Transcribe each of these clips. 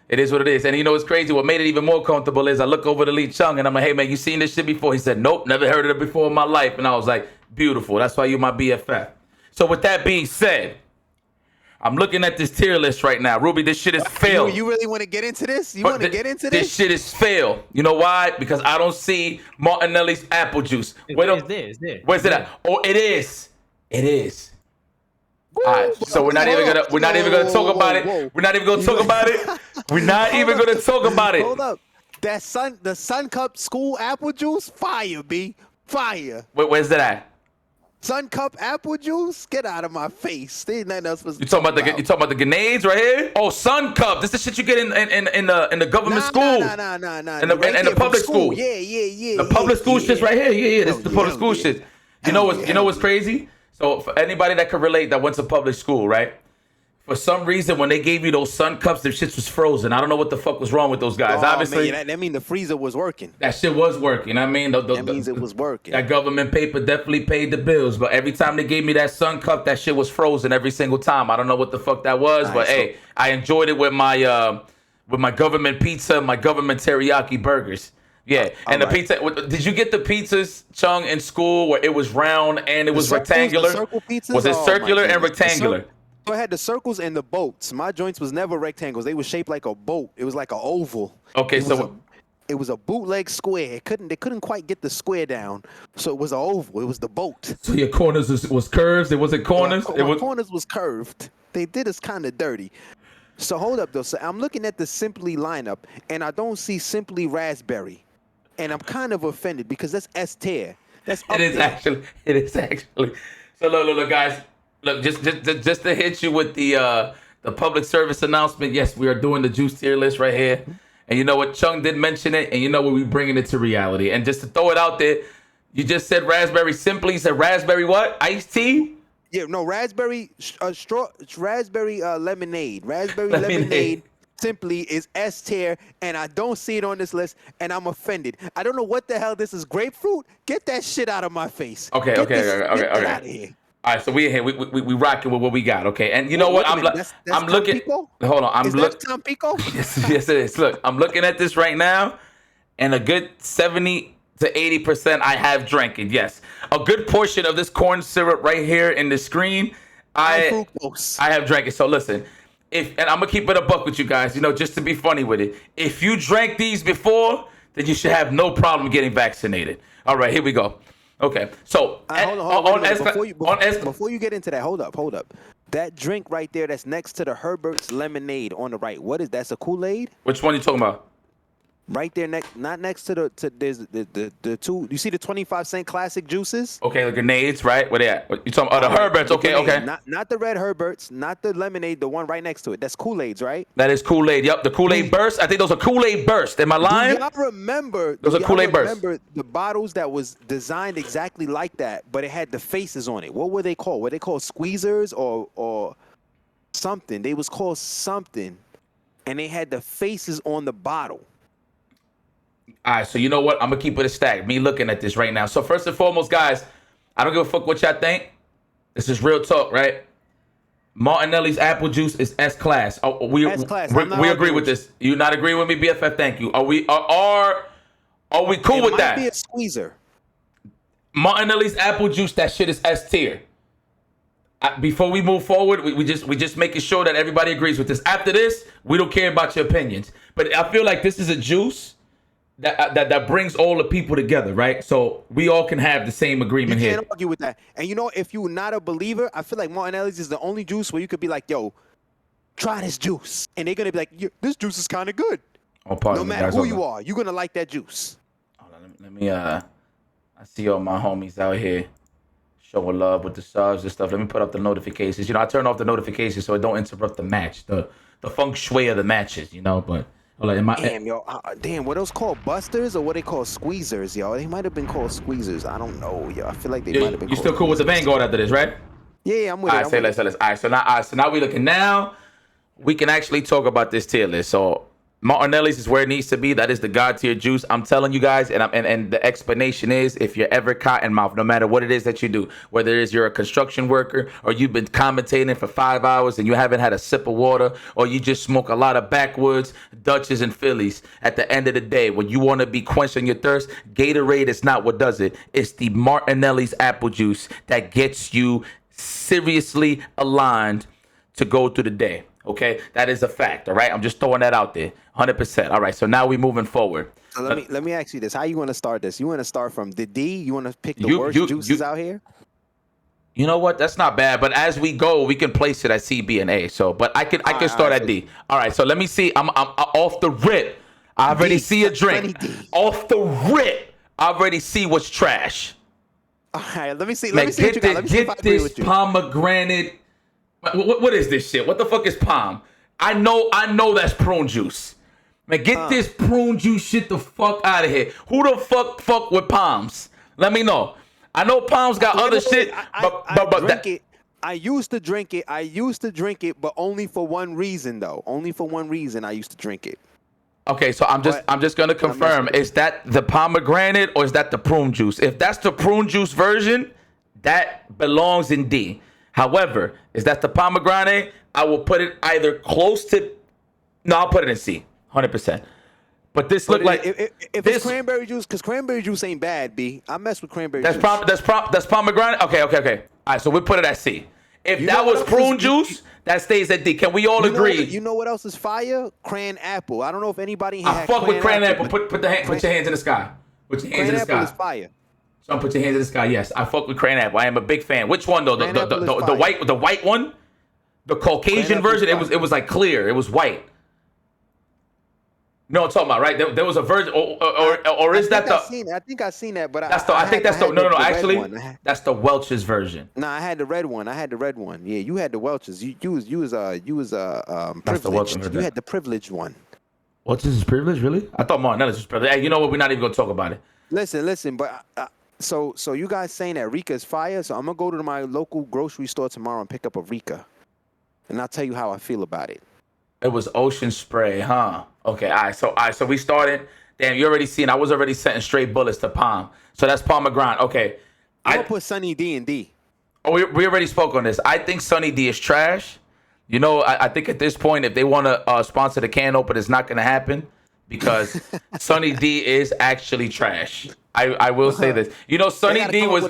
It is what it is. And you know what's crazy? What made it even more comfortable is I look over to Lee Chung and I'm like, hey, man, you seen this shit before? He said, nope, never heard of it before in my life. And I was like, beautiful. That's why you're my BFF. So with that being said, I'm looking at this tier list right now. Ruby, this shit is fail. You really want to get into this? You want to get into this? This shit is fail. You know why? Because I don't see Martinelli's apple juice. It's there. Where's it at? Oh, it is. It is. All right, so we're not even gonna talk about it. We're not even gonna talk about it. We're not even gonna talk about it. Hold up. The Sun Cup school apple juice, fire, B. Fire. Wait, where's that at? Sun Cup apple juice? Get out of my face. There ain't nothing else supposed to You talking about the grenades right here? Oh, Sun Cup. This is the shit you get in the government school. Nah. In the public school. Yeah. The public school shit's right here. Yeah. This is the public school shit. You know what's crazy? So for anybody that can relate that went to public school, right? For some reason, when they gave you those Sun Cups, their shit was frozen. I don't know what the fuck was wrong with those guys. Obviously, man, that mean the freezer was working. That shit was working. I mean, that means it was working. That government paper definitely paid the bills. But every time they gave me that Sun Cup, that shit was frozen every single time. I don't know what the fuck that was, but hey, I enjoyed it with my government pizza, my government teriyaki burgers. Yeah, and the pizza. Did you get the pizzas, Chung, in school where it was round and it was rectangular? Circle pizzas? Was it circular and rectangular? So I had the circles and the boats. My joints was never rectangles. They were shaped like a boat. It was like an oval. Okay, it was a bootleg square. They couldn't quite get the square down, so it was an oval. It was the boat. So your corners was curves. It wasn't corners. My corners was curved. They did us kind of dirty. So hold up though. So I'm looking at the Simply lineup, and I don't see Simply Raspberry. And I'm kind of offended because that's S tier. That's up It is actually. So look, guys. Look, just to hit you with the public service announcement. Yes, we are doing the juice tier list right here. And you know what? Chung did mention it, and you know what? We're bringing it to reality. And just to throw it out there, you just said raspberry Simply. You said raspberry what? Iced tea? Yeah, no, raspberry raspberry lemonade. Raspberry lemonade. Simply is S tier, and I don't see it on this list, and I'm offended. I don't know what the hell this is. Grapefruit? Get that shit out of my face. Okay. Get out of here. All right, so we here. We rocking with what we got. Okay, and you know what? I'm looking. Tampico? Hold on. Is that Tampico? Yes, it is. Look, I'm looking at this right now, and a good 70 to 80% I have drank it. Yes, a good portion of this corn syrup right here in the screen, I have drank it. So listen. And I'm gonna keep it a buck with you guys, you know, just to be funny with it. If you drank these before, then you should have no problem getting vaccinated. All right, here we go. Okay, so before you get into that, hold up. That drink right there, that's next to the Herbert's lemonade on the right. What is that? That's a Kool-Aid? Which one are you talking about? Right there, not next to there's the two. You see the 25-cent classic juices? Okay, the grenades, right? Where they at? You talking about the Herberts? Okay. Not the red Herberts, not the lemonade, the one right next to it. That's Kool-Aids, right? That is Kool-Aid. Yep, the Kool-Aid Burst. I think those are Kool-Aid Burst. Am I lying? Do y'all remember? Those are Kool-Aid Burst. Remember the bottles that was designed exactly like that, but it had the faces on it. What were they called? Were they called squeezers or something? They was called something, and they had the faces on the bottle. All right, so you know what? I'm going to keep it a stack. Me looking at this right now. So first and foremost, guys, I don't give a fuck what y'all think. This is real talk, right? Martinelli's apple juice is S-class. We agree with this. You not agree with me, BFF? Thank you. Are we cool with that? It might be a squeezer. Martinelli's apple juice, that shit is S tier. Before we move forward, we just making sure that everybody agrees with this. After this, we don't care about your opinions. But I feel like this is a juice that brings all the people together, right? So we all can have the same agreement here. You can't argue with that. And you know, if you're not a believer, I feel like Martinelli's is the only juice where you could be like, yo, try this juice. And they're going to be like, this juice is kind of good. No matter who you are, you're going to like that juice. Hold on, let me I see all my homies out here showing love with the subs and stuff. Let me put up the notifications. You know, I turn off the notifications so it don't interrupt the match, the feng shui of the matches, you know, but... Damn, what those called busters or what they call squeezers, yo? They might have been called squeezers. I don't know, yo. I feel like they might have been. You still cool with the Vanguard after this, right? Yeah, I'm with it. All right, so now we looking now. We can actually talk about this tier list. So Martinelli's is where it needs to be. That is the god tier juice. I'm telling you guys, and the explanation is, if you're ever cotton mouth, no matter what it is that you do, whether it is you're a construction worker or you've been commentating for 5 hours and you haven't had a sip of water, or you just smoke a lot of backwoods, Dutches and Phillies, at the end of the day, when you want to be quenching your thirst, Gatorade is not what does it. It's the Martinelli's apple juice that gets you seriously aligned to go through the day. Okay, that is a fact. All right, I'm just throwing that out there, 100%. All right, so now we moving forward. So let me ask you this: how you want to start this? You want to start from the D? You want to pick the worst juices out here? You know what? That's not bad. But as we go, we can place it at C, B, and A. So, but I can start at D. All right. So let me see. I'm off the rip. I already see a drink. Off the rip, I already see what's trash. All right. Let me see. Man, let me see what you got. Let me see if I agree with you. Pomegranate. What is this shit? What the fuck is palm? I know that's prune juice. Man, get this prune juice shit the fuck out of here. Who the fuck with palms? Let me know. I know palms got other shit, I used to drink it, but only for one reason though. Only for one reason I used to drink it. Okay, so I'm just gonna confirm. Is that the pomegranate or is that the prune juice? If that's the prune juice version, that belongs in D. However, is that the pomegranate? I will put it either close to. No, I'll put it in C, 100%. But this look like if this, it's cranberry juice, because cranberry juice ain't bad, B. I mess with cranberry juice. That's pomegranate. Okay. All right, so we put it at C. If that was prune juice, that stays at D. Can we all agree? You know what else is fire? Cran apple. I don't know if anybody here. I fuck with cran apple. Put your hands in the sky. Put your hands in the sky. Cran apple is fire. So put your hands in the sky. Yes, I fuck with cran apple. I am a big fan. Which one though? The white one, the Caucasian version. It was like clear. It was white. No, I'm talking about right. There was a version, or is that the? I think I've seen that, but I think that's the no. Actually, that's the Welch's version. No, I had the red one. Yeah, you had the Welch's. You was privileged. You had the privileged one. Welch's is privileged, really? I thought Martinelli's was privileged. Hey, you know what? We're not even gonna talk about it. Listen, but so you guys saying that Rika is fire? So I'm gonna go to my local grocery store tomorrow and pick up a Rika, and I'll tell you how I feel about it. It was Ocean Spray, huh? Okay, all right. So we started. Damn, you already seen. I was already setting straight bullets to Palm. So that's pomegranate. Okay. I'm gonna put Sunny D in D. Oh, we already spoke on this. I think Sunny D is trash. You know, I think at this point, if they want to sponsor the can open, it's not gonna happen because Sunny D is actually trash. I will say this. You know, Sunny D was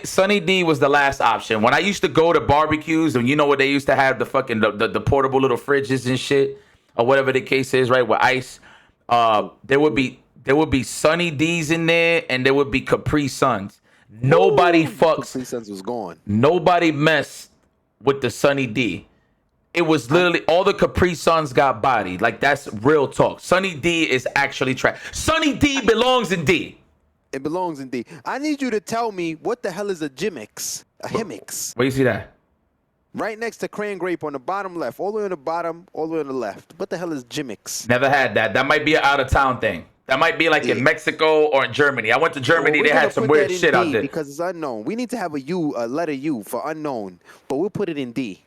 Sunny D was the last option. When I used to go to barbecues, and you know what they used to have the fucking the portable little fridges and shit, or whatever the case is, right? With ice, there would be Sunny D's in there, and there would be Capri Suns. Nobody fucks. Capri Suns was gone. Nobody messed with the Sunny D. It was literally all the Capri Suns got bodied. Like, that's real talk. Sunny D is actually trash. Sunny D belongs in D. It belongs in D. I need you to tell me what the hell is a Jimmix? A Himmix? Where you see that? Right next to Cran Grape on the bottom left. All the way on the bottom, all the way on the left. What the hell is Jimmix? Never had that. That might be an out-of-town thing. That might be like in Mexico or in Germany. I went to Germany. They had some weird shit out there. Because it's unknown. We need to have a letter U for unknown. But we'll put it in D.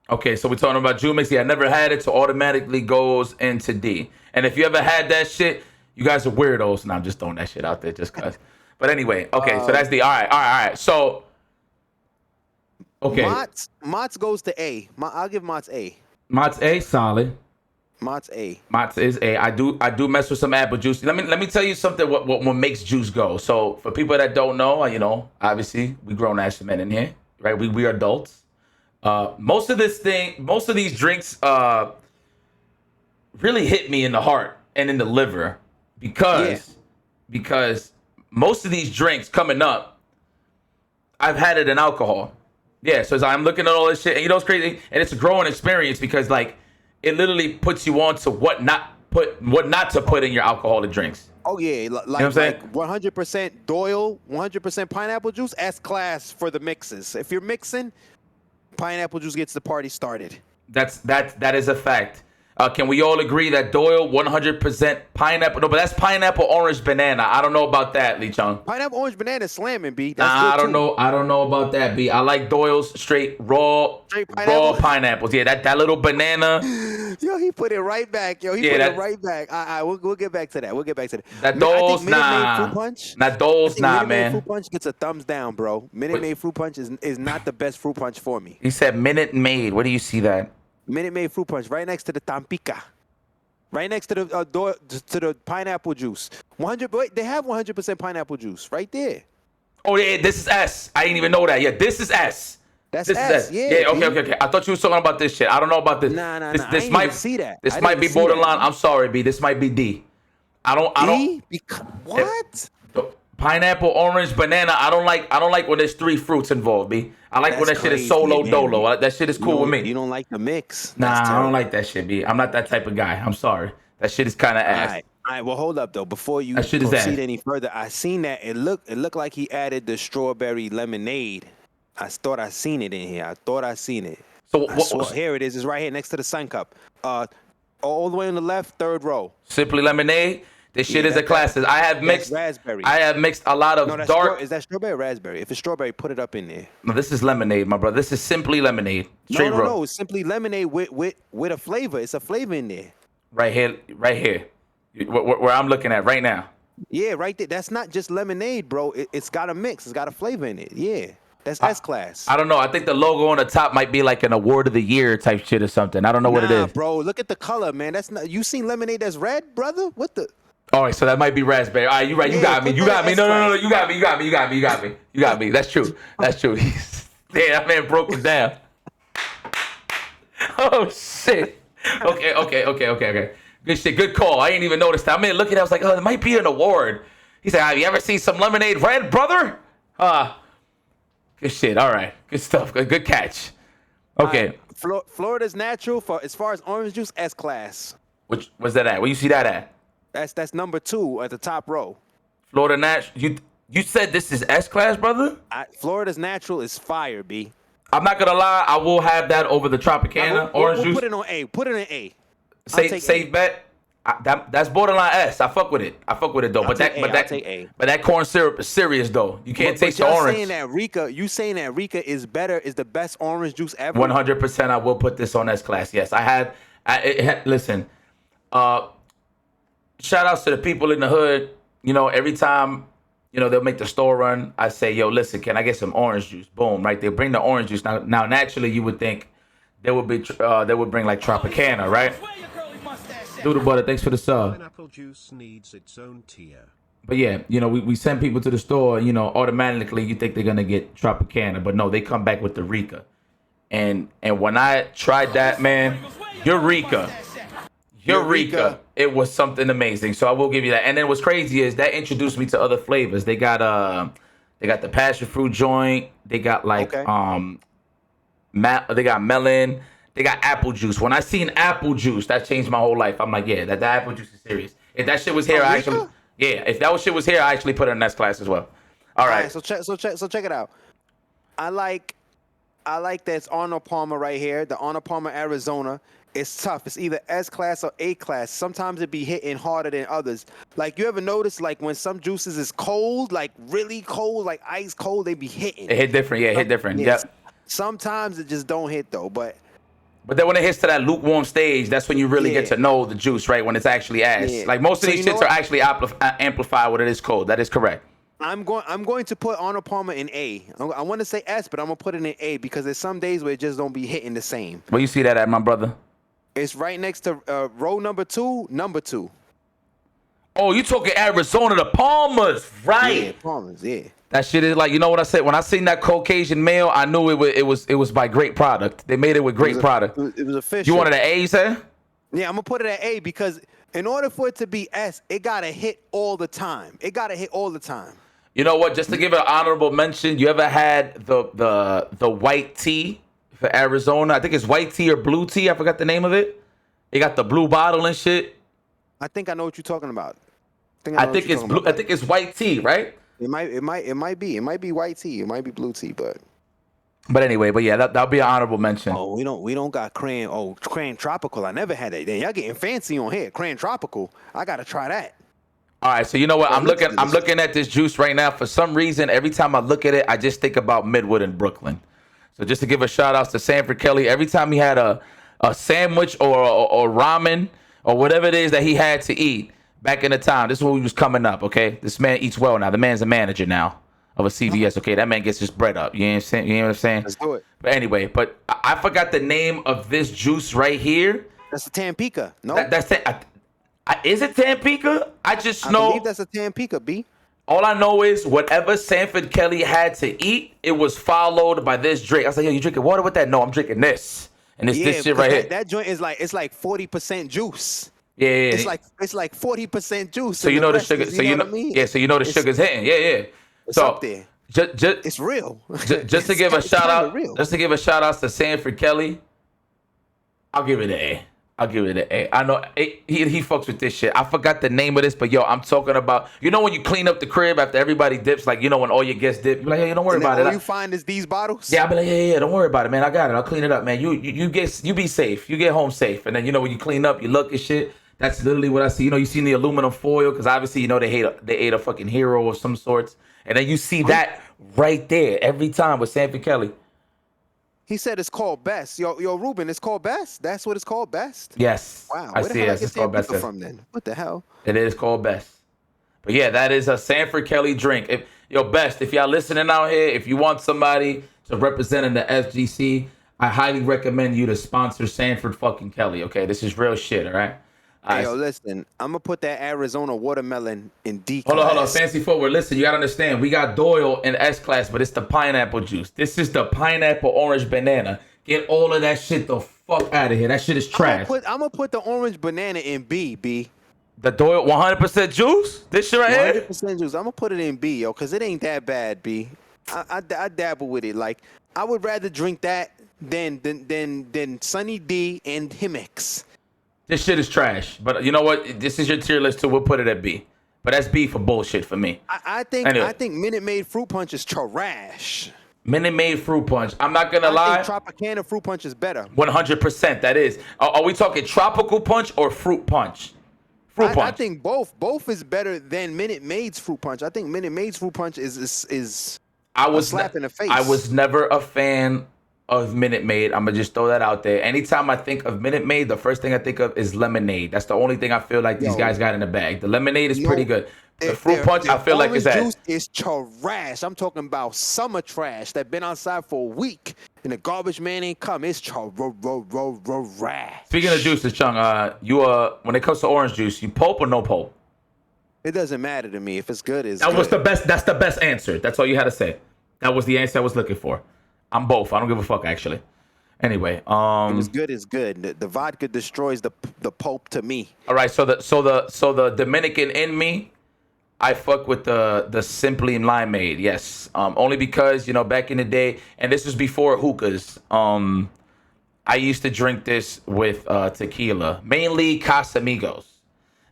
Okay, so we're talking about Jimmix. Yeah, I never had it, so automatically goes into D. And if you ever had that shit, you guys are weirdos. And I'm just throwing that shit out there just because. But anyway, okay, so that's the all right. So, okay. Mott's goes to A. I'll give Mott's A. Mott's A, solid. Mott's A. Mott's is A. I do mess with some apple juice. Let me tell you something. What makes juice go? So for people that don't know, you know, obviously we grown ass men in here, right? We are adults. Most of these drinks really hit me in the heart and in the liver because most of these drinks coming up, I've had it in alcohol. Yeah, so as I'm looking at all this shit, and you know it's crazy, and it's a growing experience because like it literally puts you on to what not to put in your alcoholic drinks. Oh yeah, like, you know like 100% Doyle, 100% pineapple juice, S-class for the mixes. If you're mixing, pineapple juice gets the party started. That is a fact. Can we all agree that Doyle 100% pineapple? No, but that's pineapple, orange, banana. I don't know about that, Lee Chung. Pineapple orange banana slamming, B. That's Nah, good I don't too. know. I don't know about that, B. I like Doyle's straight Straight pineapple? pineapples. Yeah, that little banana. Yo, he put it right back. Yo, he Yeah, put that it right back. All right, we'll get back to that. We'll get back to that. that I think Doyle's Minute Maid Fruit nah. Punch. That I Doyle's think nah, Minute Maid Fruit man. Punch gets a thumbs down, bro. Minute Maid Fruit Punch is not the best fruit punch for me. He said Minute Maid. Where do you see that? Minute Maid Fruit Punch right next to the Tampica. Right next to the pineapple juice. 100. Wait, they have 100% pineapple juice right there. Oh yeah, this is S. I didn't even know that. Yeah, this is S. That's This S. is S. Yeah. Okay. I thought you were talking about this shit. I don't know about this. Nah. This I didn't might even see that. This I might didn't be see that. borderline. I'm sorry, B. This might be D. I don't. What? Pineapple, orange, banana. I don't like when there's 3 fruits involved, B. I like when that That's shit is crazy, solo man. dolo. That shit is cool with me. You don't like the mix? Nah, That's I terrible. don't like that shit, B. I'm not that type of guy. I'm sorry. That shit is kind of ass. All right. Well, hold up though. Before you That shit is proceed ass. any further, I seen that it looked like he added the strawberry lemonade. I thought I seen it in here. I thought I seen it. So Here it is. It's right here next to the sun cup. All the way on the left, third row. Simply lemonade. This shit is a classic. I have mixed raspberry. I have mixed a lot of dark. Is that strawberry or raspberry? If it's strawberry, put it up in there. No, this is lemonade, my brother. This is simply lemonade. Straight row. No. It's simply lemonade with a flavor. It's a flavor in there. Right here. Where I'm looking at right now. Yeah, right there. That's not just lemonade, bro. It's got a mix. It's got a flavor in it. Yeah. That's S class. I don't know. I think the logo on the top might be like an award of the year type shit or something. I don't know what it is. Bro, look at the color, man. That's not. You seen lemonade that's red, brother? What the? All right, so that might be raspberry. All right, you right. You got me. No. You got me. That's true. Damn, that man broke it down. Oh shit. Okay. Good shit. Good call. I didn't even notice that. I mean, looking, I was like, oh, it might be an award. He said, have you ever seen some lemonade red, brother? Good shit. All right. Good stuff. Good catch. Okay. Florida's natural as far as orange juice, S class. Which was that at? Where you see that at? That's number 2 at the top row. Florida natural. You said this is S class, brother? Florida's natural is fire, B. I'm not gonna lie. I will have that over the Tropicana orange juice. Put it on A. Put it in A. Safe bet. That's borderline S. I fuck with it though. But that corn syrup is serious though. You can't taste the orange. You saying that Rica is the best orange juice ever? 100%. I will put this on S class. Yes, I had. Listen. Shout outs to the people in the hood. You know, every time, they'll make the store run, I say, yo, listen, can I get some orange juice? Boom, right? They bring the orange juice. Now naturally, you would think they would bring like Tropicana, right? Doodle Butter, thanks for the sub. Pineapple juice needs its own tier. But yeah, we send people to the store, automatically you think they're gonna get Tropicana, but no, they come back with the Rica. And when I tried that, man, Eureka, it was something amazing. So I will give you that. And then what's crazy is that introduced me to other flavors. They got the passion fruit joint. They got like they got melon. They got apple juice. When I seen apple juice, that changed my whole life. I'm like, yeah, that apple juice is serious. If that shit was here, if that shit was here, I actually put it in next class as well. All right. So check it out. I like that's Arnold Palmer right here. The Arnold Palmer Arizona. It's tough. It's either S class or A class. Sometimes it be hitting harder than others. Like, you ever notice, like, when some juices is cold, like really cold, like ice cold, they be hitting. It hit different. Yeah, it hit different. Yeah. Yep. Sometimes it just don't hit though. But then when it hits to that lukewarm stage, that's when you really get to know the juice, right? When it's actually ass. Yeah. Like most of these shits are actually amplified when it is cold. That is correct. I'm going to put Arnold Palmer in A. I want to say S, but I'm gonna put it in A because there's some days where it just don't be hitting the same. Where you see that at, my brother? It's right next to row number 2. Oh, you talking Arizona, the Palmers, right? Yeah, Palmers, yeah. That shit is like, you know what I said? When I seen that Caucasian male, I knew it was by great product. They made it with great product. It was official. You wanted an A, you said? Yeah, I'm gonna put it at A because in order for it to be S, it gotta hit all the time. You know what? Just to give it an honorable mention, you ever had the white tea for Arizona? I think it's white tea or blue tea. I forgot the name of it. It got the blue bottle and shit. I think I know what you're talking about. I think it's blue. I think it's white tea, right? It might be. It might be white tea. It might be blue tea, but But anyway, but yeah, that'll be an honorable mention. Oh, we don't got Cran. Oh, Cran Tropical. I never had that. Then y'all getting fancy on here. Cran Tropical. I gotta try that. All right, so you know what? Oh, I'm looking at this juice right now. For some reason, every time I look at it, I just think about Midwood and Brooklyn. So just to give a shout out to Sanford Kelly, every time he had a sandwich or ramen or whatever it is that he had to eat back in the time, this is when he was coming up, okay? This man eats well now. The man's a manager now of a CVS, okay? That man gets his bread up. You know what I'm saying? You know what I'm saying? Let's do it. But anyway, I forgot the name of this juice right here. That's a Tampico. No, That's it. Is it Tampico? I just I know. believe that's a Tampico. B. All I know is whatever Sanford Kelly had to eat, it was followed by this drink. I was like, yo, you drinking water with that? No, I'm drinking this. And it's this shit right here. That joint is like 40% juice. Yeah. It's like 40% juice. So you know the sugar. So you know, what I mean? yeah. So you know the sugar's hitting. Yeah. It's So up there. just It's real. just to give a It's shout kinda out, real. just to give a shout out to Sanford Kelly, I'll give it an A. I know he fucks with this shit. I forgot the name of this, but yo, I'm talking about, you know, when you clean up the crib after everybody dips, like, you know, when all your guests dip, you're like, hey, don't worry And then about it. all you find is these bottles. Yeah, I'll be like, yeah, don't worry about it, man. I got it. I'll clean it up, man. You be safe. You get home safe. And then, you know, when you clean up, you look at shit. That's literally what I see. You know, you see the aluminum foil, because obviously, you know, they ate a fucking hero of some sorts. And then you see that right there every time with Sanford Kelly. He said it's called Best. Yo, Ruben, it's called Best. That's what it's called, Best. Yes. Wow. I Where the see hell it. I It's get called Best. Tampico from then? What the hell? It is called Best. But yeah, that is a Sanford Kelly drink. Best, if y'all listening out here, if you want somebody to represent in the FGC, I highly recommend you to sponsor Sanford fucking Kelly. Okay, this is real shit. All right. Hey, yo, listen, I'm gonna put that Arizona watermelon in D Hold on. class. Fancy forward. Listen, you gotta understand. We got Doyle in S class, but it's the pineapple juice. This is the pineapple orange banana. Get all of that shit the fuck out of here. That shit is trash. I'm gonna put the orange banana in B. The Doyle 100% juice. This shit right here. 100% juice. I'm gonna put it in B, yo, cause it ain't that bad, B. I dabble with it. Like, I would rather drink that than Sunny D and Himmix. This shit is trash. But you know what? This is your tier list too. We'll put it at B. But that's B for bullshit for me. I think Minute Maid Fruit Punch is trash. Minute Maid Fruit Punch. I'm not gonna lie. I think Tropicana Fruit Punch is better. 100%. That is. Are we talking tropical punch or fruit punch? Fruit punch. I think both. Both is better than Minute Maid's Fruit Punch. I think Minute Maid's Fruit Punch is a slap in the face. I was never a fan of Minute Maid. I'm gonna just throw that out there. Anytime I think of Minute Maid, the first thing I think of is lemonade. That's the only thing I feel like these guys got in the bag. The lemonade is pretty good. The fruit punch, I feel like, is that juice is trash. I'm talking about summer trash that been outside for a week and the garbage man ain't come. It's trash. Speaking of juices, Chung, when it comes to orange juice, you pulp or no pulp? It doesn't matter to me if it's good. Was the best. That's the best answer. That's all you had to say. That was the answer I was looking for. I'm both. I don't give a fuck actually. Anyway, If it's good, it's good. The vodka destroys the pulp to me. All right, so the Dominican in me, I fuck with the Simply Limeade. Yes, only because, you know, back in the day, and this was before hookahs. I used to drink this with tequila, mainly Casamigos.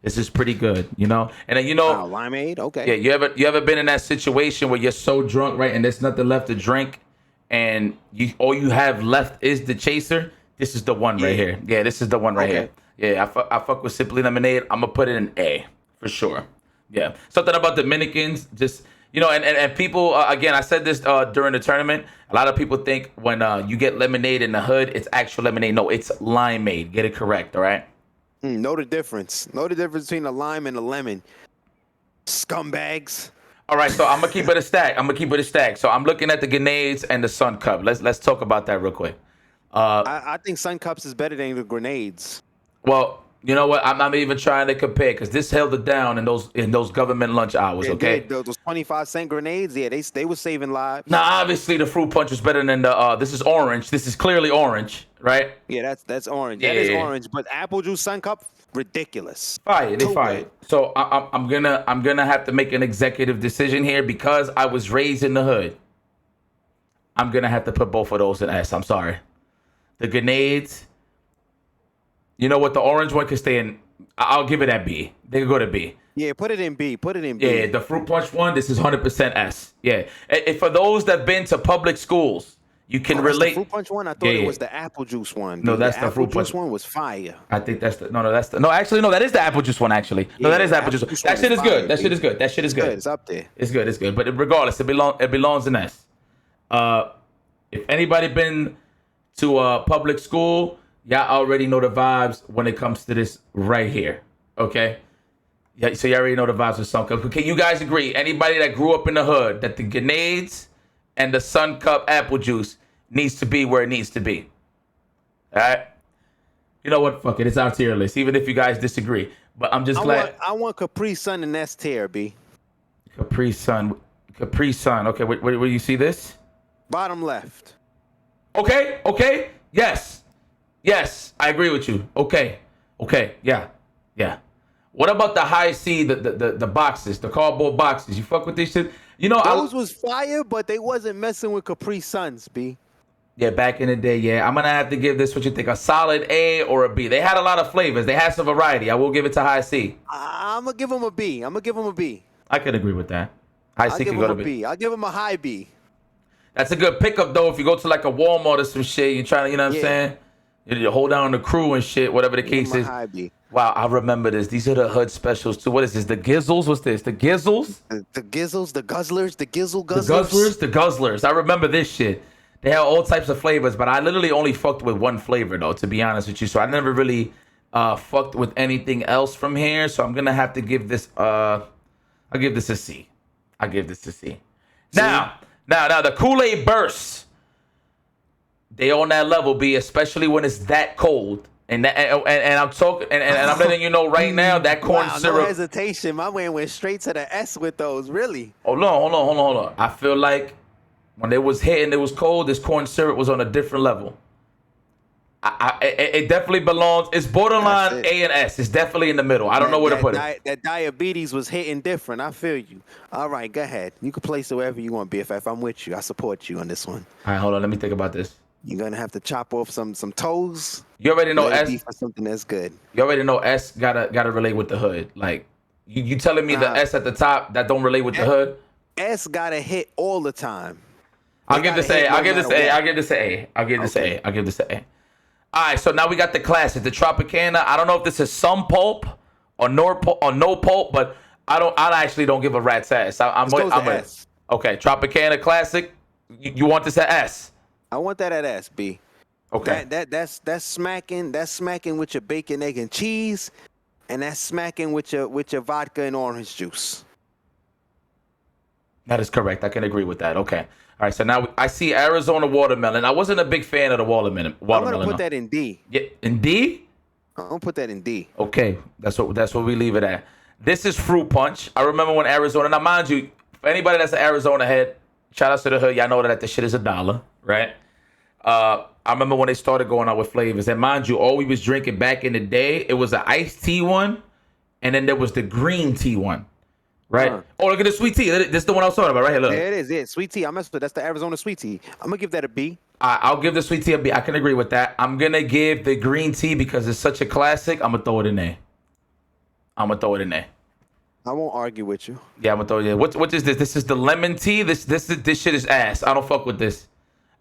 This is pretty good, you know. And then, you know, Limeade, okay. Yeah, you ever been in that situation where you're so drunk, right, and there's nothing left to drink, and all you have left is the chaser? This is the one right here. Yeah, this is the one right here. Yeah, I fuck with Simply Lemonade. I'm gonna put it in A for sure. Yeah, something about Dominicans, just, you know, and people, again, I said this during the tournament. A lot of people think when you get lemonade in the hood, it's actual lemonade. No, it's limeade. Get it correct, all right? Know the difference. Know the difference between a lime and a lemon. Scumbags. All right, so I'm gonna keep it a stack. So I'm looking at the grenades and the Sun Cup. Let's talk about that real quick. I think Sun Cups is better than the grenades. Well, you know what? I'm not even trying to compare because this held it down in those government lunch hours. Okay, those 25-cent grenades. Yeah, they were saving lives. Now, obviously, the fruit punch is better than the. This is orange. This is clearly orange, right? Yeah, that's orange. Yeah, that is yeah. orange. But apple juice Sun Cup, ridiculous. Fire, they fire. So I'm gonna have to make an executive decision here because I was raised in the hood. I'm gonna have to put both of those in S. I'm sorry. The grenades. You know what? The orange one can stay in. I'll give it at B. They can go to B. Yeah, put it in B. Yeah, the fruit punch one. This is 100% S. Yeah. And for those that've been to public schools, You can Oh, that's the relate. fruit punch one. I thought Yeah, it yeah. was the apple juice one. No, Dude. that's the apple fruit juice punch. one was fire. I think that's the no. Actually, no. That is the apple juice one. Actually, no, Yeah, that is the apple juice. apple juice That one shit is is good. fire, That shit B. is good. That shit is good. It's up there. It's good. It's good. But regardless, it belongs in S. If anybody been to public school, y'all already know the vibes when it comes to this right here. Okay. Yeah, so you already know the vibes with something. Can you guys agree? Anybody that grew up in the hood, that the grenades and the Sun Cup apple juice needs to be where it needs to be. All right. You know what? Fuck it. It's our tier list, even if you guys disagree. But I'm just glad. I want Capri Sun in S tier, B. Capri Sun. Okay, where do you see this? Bottom left. Okay. Yes. I agree with you. Okay. Yeah. What about the high C, the boxes, the cardboard boxes? You fuck with this shit? You know, Those was fire, but they wasn't messing with Capri Suns, B. Yeah, back in the day, yeah. I'm gonna have to give this, what you think, a solid A or a B. They had a lot of flavors. They had some variety. I will give it to high C. I'm gonna give them a B. I could agree with that. High I'll C give could go to them a B. B. I'll give them a high B. That's a good pickup though. If you go to like a Walmart or some shit, you're trying to, you know what I'm saying? You hold down the crew and shit, whatever the case is. High B. Wow, I remember this. These are the hood specials too. What is this? The Gizzles? What's this? The Gizzles? The Gizzles, the Guzzlers, the Gizzle The Guzzlers. The Guzzlers. I remember this shit. They had all types of flavors, but I literally only fucked with one flavor though, to be honest with you. So I never really fucked with anything else from here. So I'm gonna have to give this I'll give this a C. Now the Kool-Aid bursts. They on that level, B, especially when it's that cold. And I'm talking and I'm letting you know right now that corn syrup. No hesitation. My man went straight to the S with those, really. Hold on. I feel like when it was hitting, it was cold, this corn syrup was on a different level. It definitely belongs. It's borderline A and S. It's definitely in the middle. I don't know where to put it. That diabetes was hitting different. I feel you. All right, go ahead. You can place it wherever you want, BFF. I'm with you. I support you on this one. All right, hold on. Let me think about this. You're gonna have to chop off some toes. You already know Let it S. be for something that's good. You already know S gotta relate with the hood. Like you telling me the S at the top that don't relate with the hood? S gotta hit all the time. I'll give this A. I'll give this A. All right, so now we got the classic, the Tropicana. I don't know if this is some pulp or no pulp, but I actually don't give a rat's ass. I'm S. Okay, Tropicana classic. You want this at S? I want that at S, B. Okay. That's smacking. That's smacking with your bacon, egg, and cheese, and that's smacking with your vodka and orange juice. That is correct. I can agree with that. Okay. All right. So now I see Arizona watermelon. I wasn't a big fan of the watermelon. I'm gonna put that in D. Yeah, in D. I'm gonna put that in D. Okay. That's what we leave it at. This is fruit punch. I remember when Arizona. Now, mind you, for anybody that's an Arizona head, shout out to the hood. Y'all know that this shit is $1, right? I remember when they started going out with flavors. And mind you, all we was drinking back in the day, it was an iced tea one, and then there was the green tea one. Right. Oh, look at the sweet tea. This is the one I was talking about right here. Look. There it is. Yeah, sweet tea. I messed with. That's the Arizona sweet tea. I'm gonna give that a B. I'll give the sweet tea a B. I can agree with that. I'm gonna give the green tea because it's such a classic. I'm gonna throw it in there. I won't argue with you. Yeah, I'm gonna throw it in. What is this? This is the lemon tea. This shit is ass. I don't fuck with this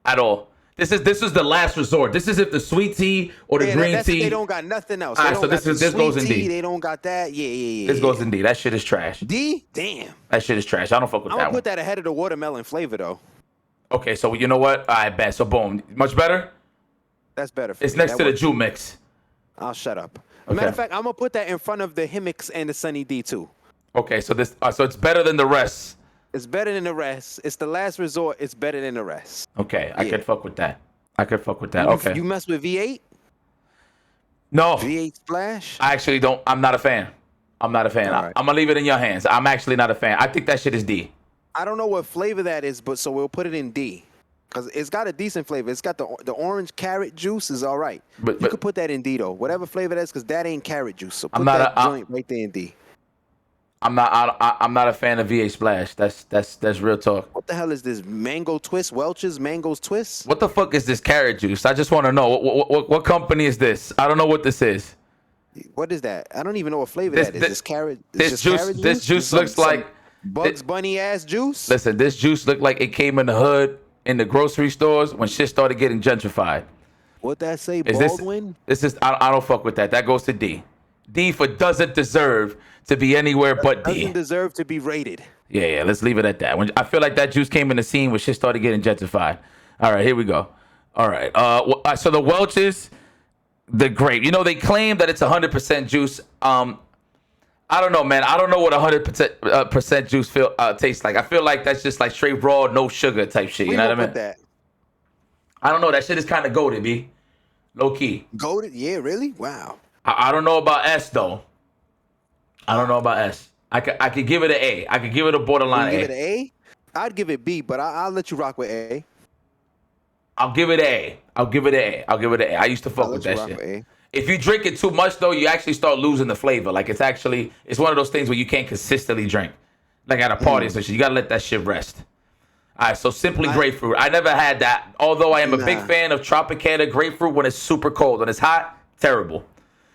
at all. This is the last resort. This is if the sweet tea or the green tea. They don't got nothing else. All right, so this goes in D. They don't got that. Yeah. This goes in D. That shit is trash. D? Damn. That shit is trash. I don't fuck with I'm that gonna one. put that ahead of the watermelon flavor though. Okay, so you know what? All right, bet. So boom. Much better? That's better for It's me. next That to the works. Jew mix. I'll shut up. Okay. Matter of fact, I'm gonna put that in front of the Himmix and the Sunny D too. Okay, so so it's better than the rest. It's better than the rest. It's the last resort. It's better than the rest. Okay, I Yeah. could fuck with that. Okay. You mess with V8? No, V8 Splash? I actually don't. I'm not a fan. All right. I'm gonna leave it in your hands. I'm actually not a fan. I think that shit is D. I don't know what flavor that is, but so we'll put it in D. Because it's got a decent flavor. It's got the orange carrot juice is all right. But You could put that in D though. Whatever flavor that is, because that ain't carrot juice. So put I'm not that a- joint right there in D. I'm not a fan of V8 Splash. That's real talk. What the hell is this? Mango Twist? Welch's Mango's Twist? What the fuck is this carrot juice? I just want to know what company is this? I don't know what this is. What is that? I don't even know what flavor that is. This carrot? This juice. This juice looks like Bugs Bunny ass juice. Listen, this juice looked like it came in the hood in the grocery stores when shit started getting gentrified. What that say, Is Baldwin? this is I don't fuck with that. That goes to D. D for doesn't deserve to be anywhere but D. Doesn't deserve to be rated. Yeah. Let's leave it at that. When I feel like that juice came in the scene when shit started getting gentrified. All right, here we go. All right. So the Welch's, the grape. You know, they claim that it's 100% juice. I don't know, man. I don't know what 100% percent juice tastes like. I feel like that's just like straight raw, no sugar type shit. You know what I mean? That? I don't know. That shit is kind of goated, B. Low key. Goated? Yeah, really? Wow. I don't know about S though. I don't know about S. I could give it an A. I could give it a borderline Give A. it an A? I'd give it B, but I'll let you rock with A. I'll give it an A. I'll give it an A. I'll give it an A. I used to fuck with that shit. If you drink it too much though, you actually start losing the flavor. Like it's one of those things where you can't consistently drink. Like at a party or shit. You gotta let that shit rest. All right, so Simply Grapefruit. I never had that. Although I am a big fan of Tropicana grapefruit when it's super cold. When it's hot, terrible.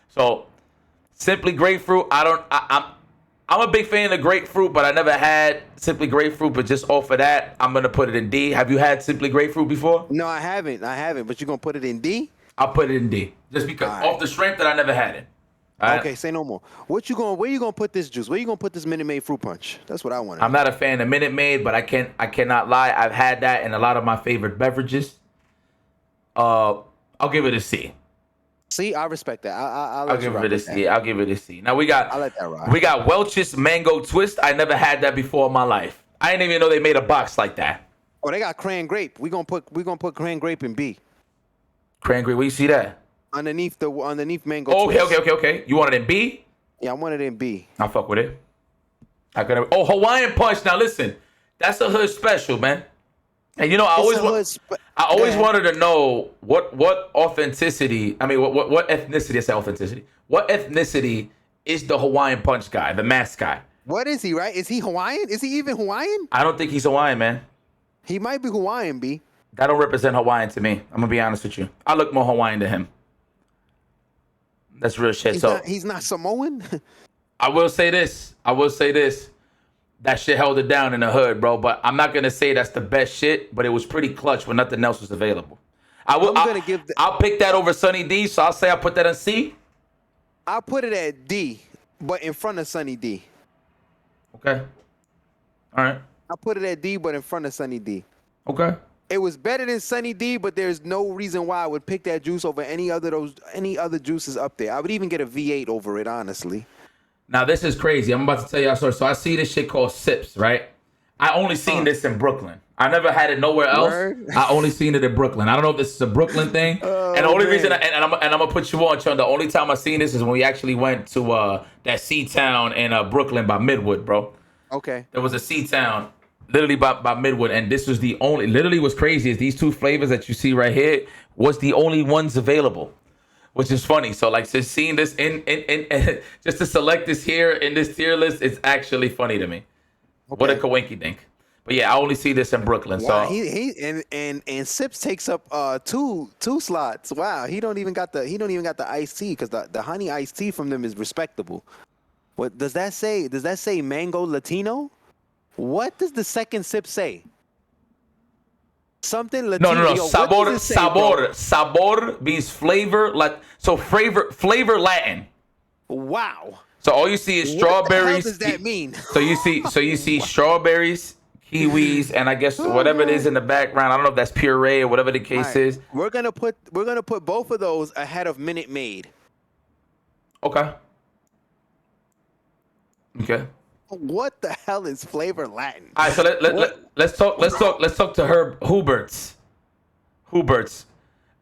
So Simply Grapefruit, I'm a big fan of grapefruit, but I never had Simply Grapefruit. But just off of that, I'm gonna put it in D. Have you had Simply Grapefruit before? No, I haven't. But you're gonna put it in D? I'll put it in D. Just because off the strength that I never had it. Okay, say no more. Where you gonna put this juice? Where you gonna put this Minute Maid fruit punch? That's what I want. I'm not a fan of Minute Maid, but I cannot lie. I've had that in a lot of my favorite beverages. I'll give it a C. See, I respect that. I'll give it a C. I'll give it a C. Now we got rock. We got Welch's Mango Twist. I never had that before in my life. I didn't even know they made a box like that. Oh, they got cran grape. We gonna put cran grape in B. Cran grape, where you see that? Underneath mango. Oh, twist. okay. You want it in B? Yeah, I want it in B. I'll fuck with it. Hawaiian Punch. Now listen, that's a hood special, man. And you know, I always wanted to know what authenticity. I mean, what ethnicity? I say authenticity. What ethnicity is the Hawaiian Punch guy, the mask guy? What is he? Right? Is he Hawaiian? Is he even Hawaiian? I don't think he's Hawaiian, man. He might be Hawaiian, B. That don't represent Hawaiian to me. I'm gonna be honest with you. I look more Hawaiian than him. That's real shit. He's not Samoan. I will say this. That shit held it down in the hood, bro. But I'm not gonna say that's the best shit. But it was pretty clutch when nothing else was available. I'll pick that over Sunny D. So I'll say I'll put that in C. I'll put it at D, but in front of Sunny D. Okay. All right. I'll put it at D, but in front of Sunny D. Okay. It was better than Sunny D, but there's no reason why I would pick that juice over any other juices up there. I would even get a V8 over it, honestly. Now this is crazy. I'm about to tell y'all a story. So I see this shit called Sips, right? I only seen this in Brooklyn. I never had it nowhere else. Word? I only seen it in Brooklyn. I don't know if this is a Brooklyn thing. And the only reason, and I'm gonna put you on, Chun. The only time I seen this is when we actually went to that C-Town in Brooklyn by Midwood, bro. Okay. There was a C-Town literally by Midwood, and this was the only. Literally, what's crazy is these two flavors that you see right here was the only ones available, which is funny. So like, just seeing this in just to select this here in this tier list, it's actually funny to me. Okay. What a coinky dink. But yeah, I only see this in Brooklyn. Wow, so and Sips takes up two slots. Wow, he don't even got the iced tea, because the honey iced tea from them is respectable. What does that say? Does that say mango Latino? What does the second sip say? Something Latino. No. Yo, Sabor means flavor. Like so, flavor Latin. Wow. So all you see is strawberries. What the hell does that mean? So you see strawberries, kiwis, and I guess whatever it is in the background. I don't know if that's puree or whatever the case is. We're gonna put both of those ahead of Minute Maid. Okay. What the hell is flavor Latin? All right, so let's talk to Hubert's.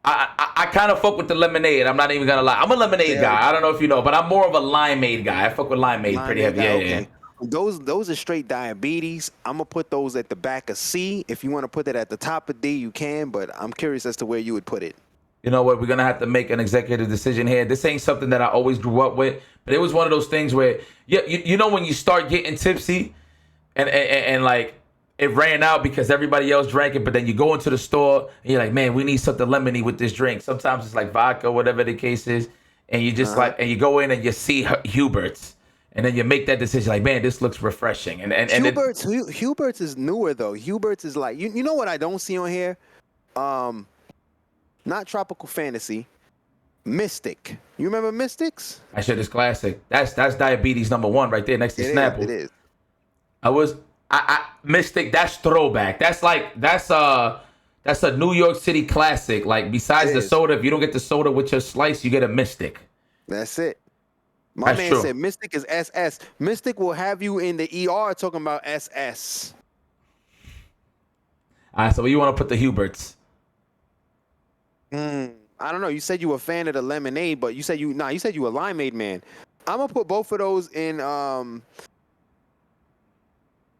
I kind of fuck with the lemonade. I'm not even gonna lie. I'm a lemonade guy. I don't know if you know, but I'm more of a limeade guy. I fuck with limeade pretty heavy. Yeah. Those are straight diabetes. I'm gonna put those at the back of C. If you want to put it at the top of D, you can. But I'm curious as to where you would put it. You know what? We're gonna have to make an executive decision here. This ain't something that I always grew up with, but it was one of those things where, you know, when you start getting tipsy, and like it ran out because everybody else drank it, but then you go into the store and you're like, man, we need something lemony with this drink. Sometimes it's like vodka, whatever the case is, and you just and you go in and you see Hubert's, and then you make that decision like, man, this looks refreshing. And Hubert's is newer though. Hubert's is like you know what I don't see on here? Not Tropical Fantasy. Mystic. You remember Mystics? that shit is classic. That's diabetes #1 right there next to Snapple. It is. I Mystic. That's throwback. That's a New York City classic. Like besides the soda, if you don't get the soda with your slice, you get a Mystic. That's it. My man said Mystic is SS. Mystic will have you in the ER talking about SS. All right, so where you want to put the Huberts? I don't know. You said you were a fan of the lemonade, but you said you said you were a limeade man. I'm gonna put both of those in.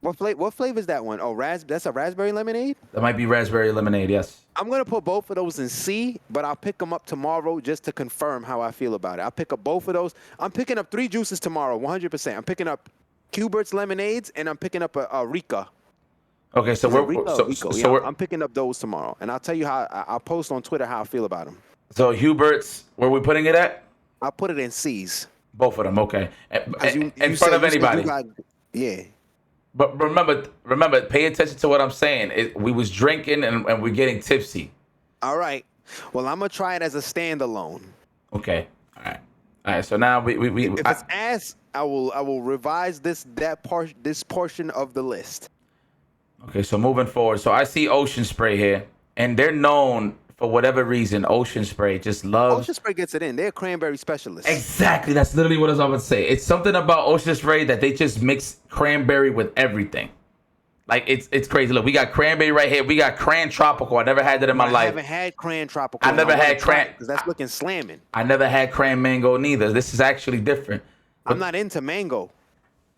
What flavor is that one? Oh, that's a raspberry lemonade. That might be raspberry lemonade. Yes. I'm gonna put both of those in C, but I'll pick them up tomorrow just to confirm how I feel about it. I'll pick up both of those. I'm picking up 3 juices tomorrow, 100%. I'm picking up Hubert's lemonades and I'm picking up a Rica. Okay, so I'm picking up those tomorrow, and I'll tell you how I'll post on Twitter how I feel about them. So Hubert's, where we putting it at? I'll put it in C's. Both of them, okay. In front of anybody. Yeah. But remember, pay attention to what I'm saying. We was drinking and we're getting tipsy. All right. Well, I'm gonna try it as a standalone. Okay. All right. So now we if it's ass, I will revise this portion of the list. Okay. So moving forward, so I see Ocean Spray here, and they're known for whatever reason. Ocean Spray just loves. Ocean Spray gets it in. They're cranberry specialists. Exactly. That's literally what I was about to say. It's something about Ocean Spray that they just mix cranberry with everything. Like it's crazy. Look, we got cranberry right here. We got cran tropical. I never had that in my life. I haven't had cran tropical. I never had cran because that's looking slamming. I never had cran mango neither. This is actually different. I'm not into mango.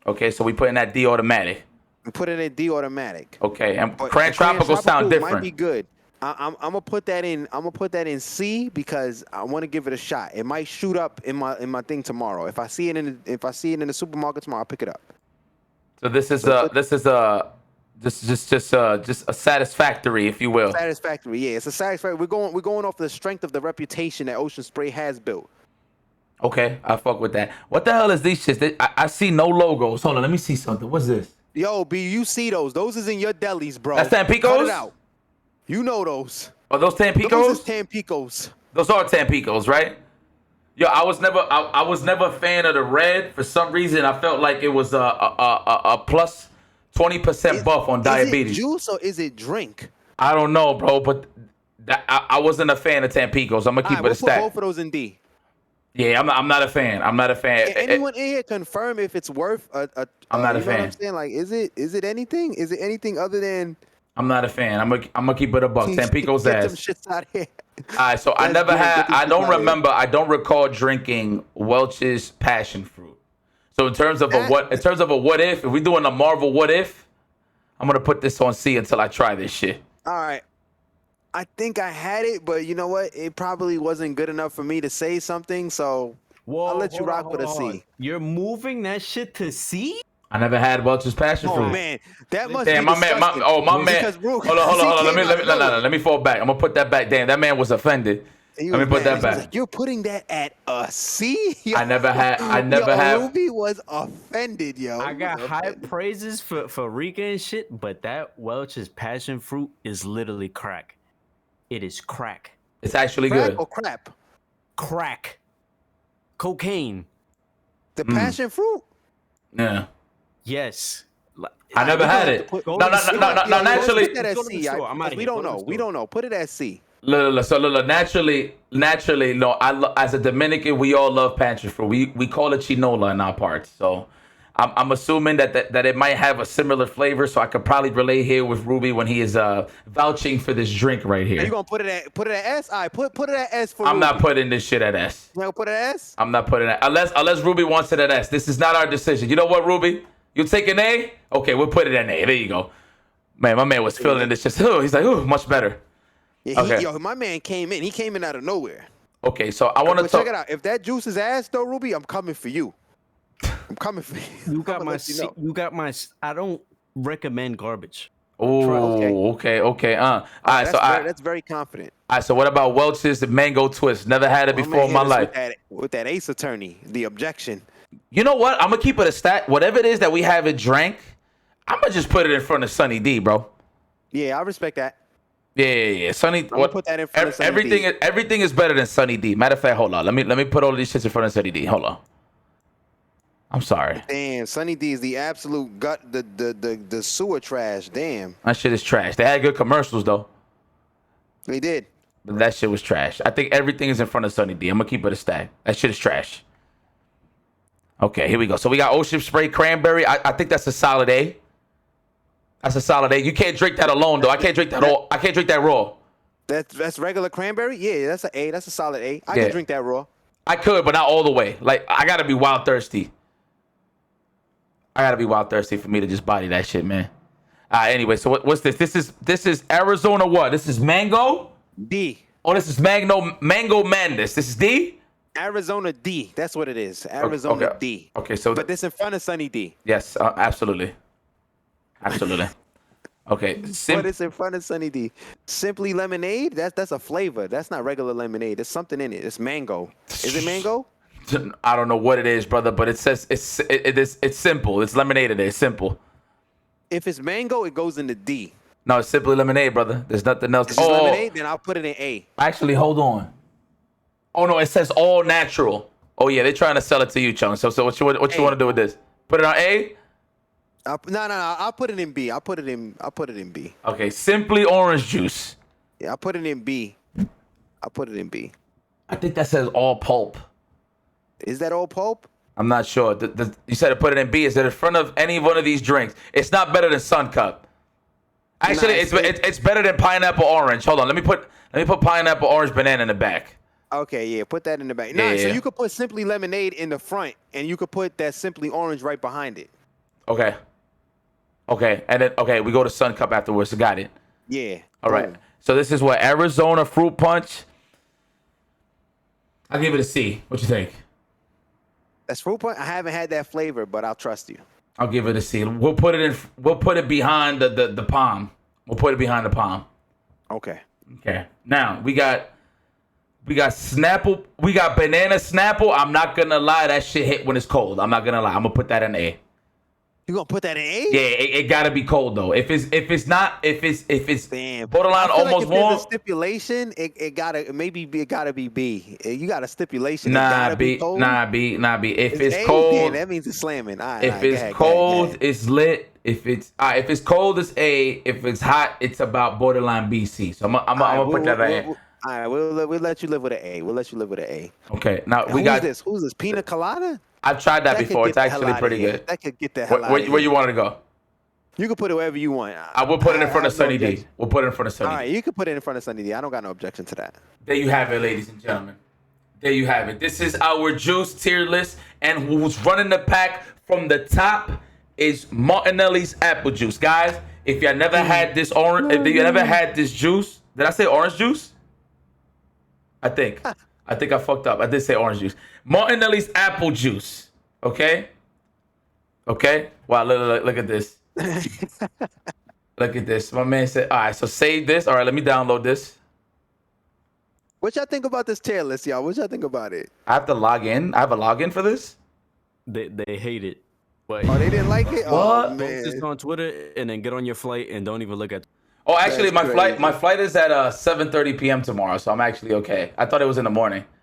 Okay, so we put in that D automatic. We put it in D automatic. Okay, and cran tropical sound different. Might be good. I'm gonna put that in. I'm gonna put that in C because I want to give it a shot. It might shoot up in my thing tomorrow. If I see it in the supermarket tomorrow, I'll pick it up. So this is just a satisfactory, if you will. Satisfactory, yeah. It's a satisfactory. We're going off the strength of the reputation that Ocean Spray has built. Okay, I fuck with that. What the hell is these shits? I see no logos. Hold on, let me see something. What's this? Yo, B, you see those? Those is in your delis, bro. That's Tampicos? Cut it out. You know those. Are those Tampicos? Those is Tampicos. Those are Tampicos, right? Yo, I was never a fan of the red. For some reason, I felt like it was a plus 20% buff on diabetes. Is it juice or is it drink? I don't know, bro, but I wasn't a fan of Tampicos. I'm gonna keep it a stack. Put both of those in D. Yeah, I'm not a fan. I'm not a fan. Can anyone in here confirm if it's worth I'm not a fan. Know what I'm saying? Like, is it anything? Is it anything other than? I'm not a fan. I'm gonna keep it a buck. Tampicos ass. Get them shits out here. All right, so I don't recall drinking Welch's passion fruit. So in terms of a what if we're doing a Marvel what if, I'm gonna put this on C until I try this shit. All right. I think I had it, but you know what? It probably wasn't good enough for me to say something, so I'll let you rock with a C. You're moving that shit to C? I never had Welch's passion fruit. Oh man, that must damn, be my man. Hold on. Let me fall back. I'm gonna put that back. Damn, that man was offended. Let me put that back. Like, you're putting that at a C? Yo, I never had. Ruby was offended, yo. I got high praises for Rika and shit, but that Welch's passion fruit is literally crack. It is crack. It's actually crack good. Or crap? Crack. Cocaine. The passion fruit? Yeah. Yes. I never had it. No, naturally. We don't know. Put it at C. Look, naturally, no. As a Dominican, we all love passion fruit. We call it chinola in our parts. So I'm assuming that it might have a similar flavor. So I could probably relate here with Ruby when he is vouching for this drink right here. Are you gonna put it at S? All right, put it at S for I'm Ruby. not putting this shit at S. You gonna put it at S? I'm not putting it unless Ruby wants it at S. This is not our decision. You know what, Ruby? You take an A? Okay, we'll put it at A. There you go. Man, my man was feeling this. He's like, much better. Yeah, okay. My man came in. He came in out of nowhere. Okay, so I want to talk. Check it out. If that juice is ass, though, Ruby, I'm coming for you. I'm coming for you. You got my. I don't recommend garbage. Oh, okay. All right, that's very confident. All right, so what about Welch's Mango Twist? Never had it before in my life. With that Ace Attorney, the objection. You know what? I'm gonna keep it a stat. Whatever it is that we haven't drank, I'm gonna just put it in front of Sunny D, bro. Yeah, I respect that. Yeah. Sunny. I'm gonna put that in front of Sunny everything? D. Everything is better than Sunny D. Matter of fact, hold on. Let me put all of these shits in front of Sunny D. Hold on. I'm sorry. Damn, Sunny D is the absolute gut, the sewer trash. Damn, That shit is trash. They had good commercials though, they did. but that shit was trash. I think everything is in front of Sunny D. I'm gonna keep it a stack. That shit is trash. Okay, here we go. So we got Ocean Spray Cranberry. I think that's a solid A. That's a solid A. You can't drink that alone though. I can't drink that all. I can't drink that raw. That's regular cranberry. Yeah, that's an A. That's a solid A. I Yeah. can drink that raw. I could, but not all the way. Like I gotta be wild thirsty. I gotta be wild thirsty for me to just body that shit, man. Anyway, so what's this? This is Arizona what? This is mango? D. Oh, this is mango madness. This is D? Arizona D. That's what it is. Arizona Okay. D. Okay, so But this in front of Sunny D. yes, absolutely. Absolutely. Okay. But it's in front of Sunny D. Simply lemonade. That's a flavor. That's not regular lemonade. There's something in it. It's mango. Is it mango? I don't know what it is, brother, but it says it's simple. It's lemonade today. It's simple. If it's mango, it goes into D. No, it's simply lemonade, brother. There's nothing else. If it's lemonade, then I'll put it in A. Actually, hold on. Oh no, it says all natural. Oh yeah, they're trying to sell it to you, Chung. So what you want to do with this? Put it on A? No. I'll put it in B. I'll put it in B. Okay, simply orange juice. Yeah, I'll put it in B. I'll put it in B. I think that says all pulp. Is that all pulp? I'm not sure. You said to put it in B. Is it in front of any one of these drinks? It's not better than Sun Cup. Actually, it's better than pineapple orange. Hold on, let me put pineapple orange banana in the back. Okay, yeah, put that in the back. Yeah. So you could put Simply Lemonade in the front, and you could put that Simply Orange right behind it. Okay, and then we go to Sun Cup afterwards. So got it. Yeah. All right. Boom. So this is what Arizona fruit punch. I'll give it a C. What you think? That's fruit punch. I haven't had that flavor, but I'll trust you. I'll give it a C. We'll put it behind the palm. We'll put it behind the palm. Okay. Okay. Now we got Snapple. We got banana Snapple. I'm not gonna lie, that shit hit when it's cold. I'm not gonna lie. I'm gonna put that in A. You gonna put that in A? Yeah, it gotta be cold though. If it's Damn. borderline I feel almost like if there's warm. a stipulation, it gotta be B. You got a stipulation. It Nah, gotta B. be cold. Nah, B. If it's A, cold, then that means it's slamming. All right, if it's cold, it's lit. If it's cold, it's A. If it's hot, it's about borderline BC. So I'm gonna put that in. All right, we'll let you live with an A. We'll let you live with an A. Okay, now Who's this? Who's this? Pina colada? I've tried that Could before. get It's the hell actually outta pretty here. good. That could get the hell out of Where you want it to go? You can put it wherever you want. I will put it in front of have no Sunny D. objection. We'll put it in front of Sunny All D. right, you can put it in front of Sunny D. I don't got no objection to that. There you have it, ladies and gentlemen. There you have it. This is our juice tier list, and who's running the pack from the top is Martinelli's apple juice, guys. If you never had this if you never had this juice, did I say orange juice? I think I fucked up. I did say orange juice. Martinelli's apple juice. Okay. Wow, look at this. Look at this. My man said, all right, so save this. All right, let me download this. What y'all think about this tier list, y'all? What y'all think about it? I have to log in. I have a login for this? They hate it. But Oh, they didn't like it? What? Oh, post man. this on Twitter and then get on your flight and don't even look at. Oh, actually, That's my crazy. flight is at 7:30 p.m. tomorrow, so I'm actually okay. I thought it was in the morning.